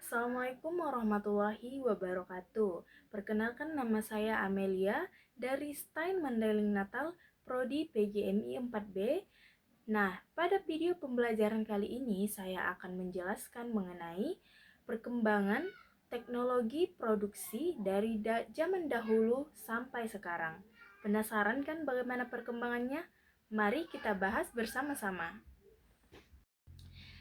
Assalamualaikum warahmatullahi wabarakatuh. Perkenalkan, nama saya Amelia dari Stein Mandailing Natal, Prodi PGMI 4B. Nah, pada video pembelajaran kali ini saya akan menjelaskan mengenai perkembangan teknologi produksi dari zaman dahulu sampai sekarang. Penasaran kan bagaimana perkembangannya? Mari kita bahas bersama-sama.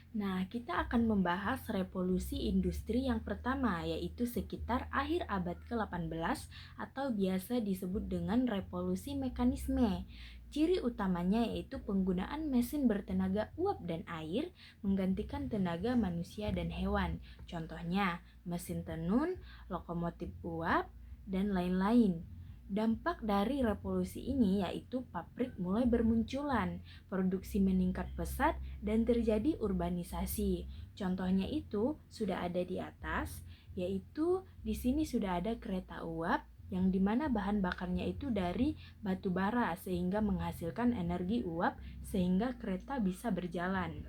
Nah, kita akan membahas revolusi industri yang pertama, yaitu sekitar akhir abad ke-18 atau biasa disebut dengan revolusi mekanisme. Ciri utamanya yaitu penggunaan mesin bertenaga uap dan air menggantikan tenaga manusia dan hewan. Contohnya, mesin tenun, lokomotif uap, dan lain-lain. Dampak dari revolusi ini yaitu pabrik mulai bermunculan, produksi meningkat pesat, dan terjadi urbanisasi. Contohnya itu sudah ada di atas, yaitu di sini sudah ada kereta uap yang dimana bahan bakarnya itu dari batu bara sehingga menghasilkan energi uap sehingga kereta bisa berjalan.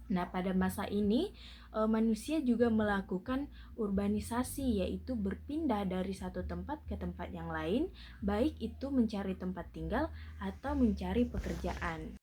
Nah, pada masa ini manusia juga melakukan urbanisasi, yaitu berpindah dari satu tempat ke tempat yang lain, baik itu mencari tempat tinggal atau mencari pekerjaan.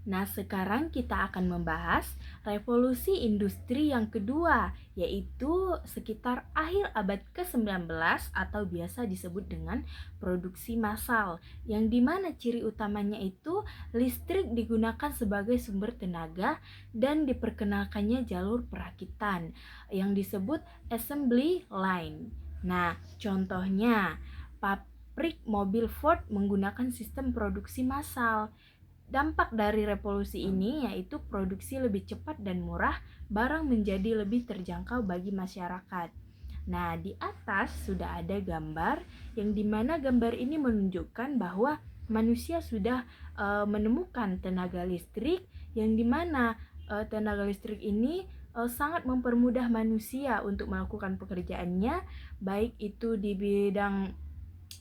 Nah, sekarang kita akan membahas revolusi industri yang kedua, yaitu sekitar akhir abad ke-19 atau biasa disebut dengan produksi massal, yang dimana ciri utamanya itu listrik digunakan sebagai sumber tenaga dan diperkenalkannya jalur perakitan yang disebut assembly line. Nah, contohnya pabrik mobil Ford menggunakan sistem produksi massal. Dampak dari revolusi ini yaitu produksi lebih cepat dan murah, barang menjadi lebih terjangkau bagi masyarakat. Nah, di atas sudah ada gambar yang dimana gambar ini menunjukkan bahwa manusia sudah menemukan tenaga listrik yang dimana tenaga listrik ini sangat mempermudah manusia untuk melakukan pekerjaannya, baik itu di bidang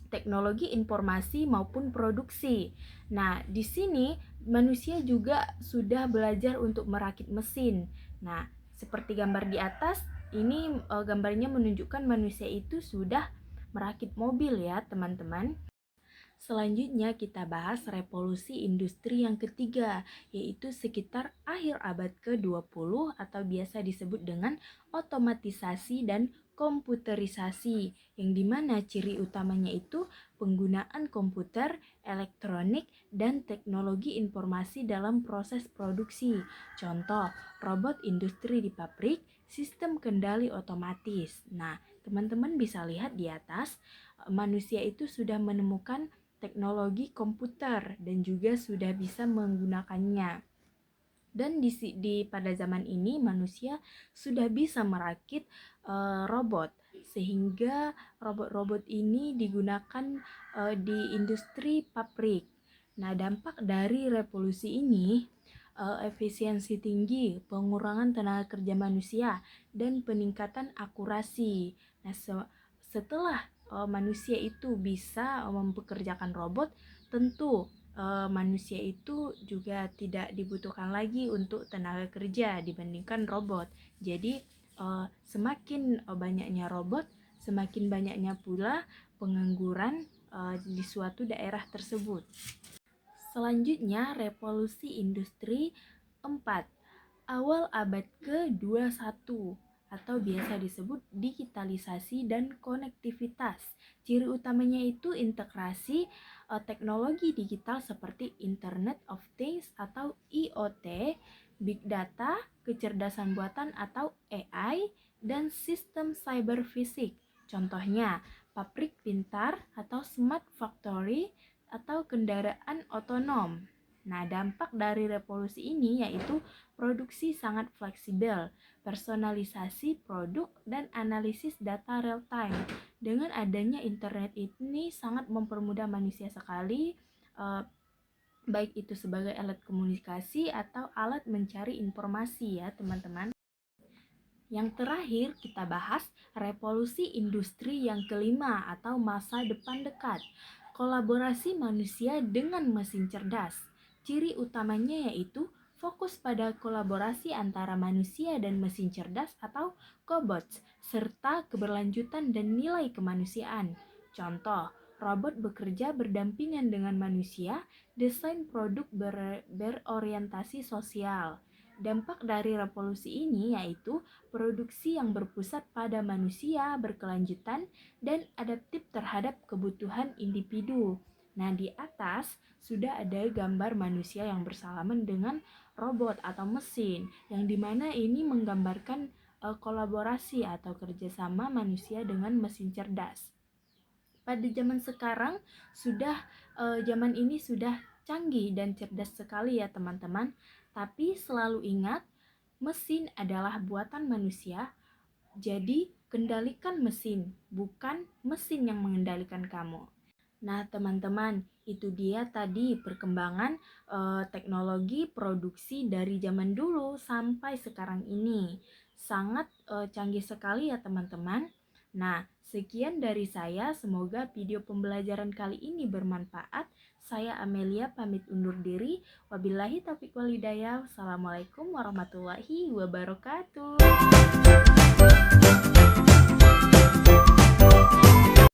teknologi informasi maupun produksi. Nah, di sini manusia juga sudah belajar untuk merakit mesin. Nah, seperti gambar di atas, ini gambarnya menunjukkan manusia itu sudah merakit mobil ya, teman-teman. Selanjutnya kita bahas revolusi industri yang ketiga, yaitu sekitar akhir abad ke-20 atau biasa disebut dengan otomatisasi dan komputerisasi, yang dimana ciri utamanya itu penggunaan komputer, elektronik, dan teknologi informasi dalam proses produksi. Contoh, robot industri di pabrik, sistem kendali otomatis. Nah, teman-teman bisa lihat di atas, manusia itu sudah menemukan teknologi komputer dan juga sudah bisa menggunakannya. Dan pada zaman ini manusia sudah bisa merakit robot, sehingga robot-robot ini digunakan di industri pabrik. Nah, dampak dari revolusi ini efisiensi tinggi, pengurangan tenaga kerja manusia, dan peningkatan akurasi. Nah, setelah manusia itu bisa mempekerjakan robot, tentu manusia itu juga tidak dibutuhkan lagi untuk tenaga kerja dibandingkan robot. Jadi semakin banyaknya robot, semakin banyaknya pula pengangguran di suatu daerah tersebut. Selanjutnya, revolusi industri 4, awal abad ke-21 atau biasa disebut digitalisasi dan konektivitas. Ciri utamanya itu integrasi teknologi digital seperti Internet of Things atau IoT, Big Data, kecerdasan buatan atau AI, dan sistem cyber fisik. Contohnya, pabrik pintar atau smart factory atau kendaraan otonom. Nah, dampak dari revolusi ini yaitu produksi sangat fleksibel, personalisasi produk, dan analisis data real time. Dengan adanya internet ini sangat mempermudah manusia sekali, baik itu sebagai alat komunikasi atau alat mencari informasi ya, teman-teman. Yang terakhir kita bahas revolusi industri yang kelima atau masa depan dekat. Kolaborasi manusia dengan mesin cerdas. Ciri utamanya yaitu fokus pada kolaborasi antara manusia dan mesin cerdas atau cobots, serta keberlanjutan dan nilai kemanusiaan. Contoh, robot bekerja berdampingan dengan manusia, desain produk berorientasi sosial. Dampak dari revolusi ini yaitu produksi yang berpusat pada manusia, berkelanjutan, dan adaptif terhadap kebutuhan individu. Nah, di atas sudah ada gambar manusia yang bersalaman dengan robot atau mesin, yang dimana ini menggambarkan kolaborasi atau kerjasama manusia dengan mesin cerdas. Pada zaman sekarang zaman ini sudah canggih dan cerdas sekali ya teman-teman. Tapi selalu ingat, mesin adalah buatan manusia, jadi kendalikan mesin, bukan mesin yang mengendalikan kamu. Nah, teman-teman, itu dia tadi perkembangan teknologi produksi dari zaman dulu sampai sekarang ini. Sangat canggih sekali ya, teman-teman. Nah, sekian dari saya. Semoga video pembelajaran kali ini bermanfaat. Saya Amelia pamit undur diri. Wabillahi taufiq walhidayah. Wassalamualaikum warahmatullahi wabarakatuh.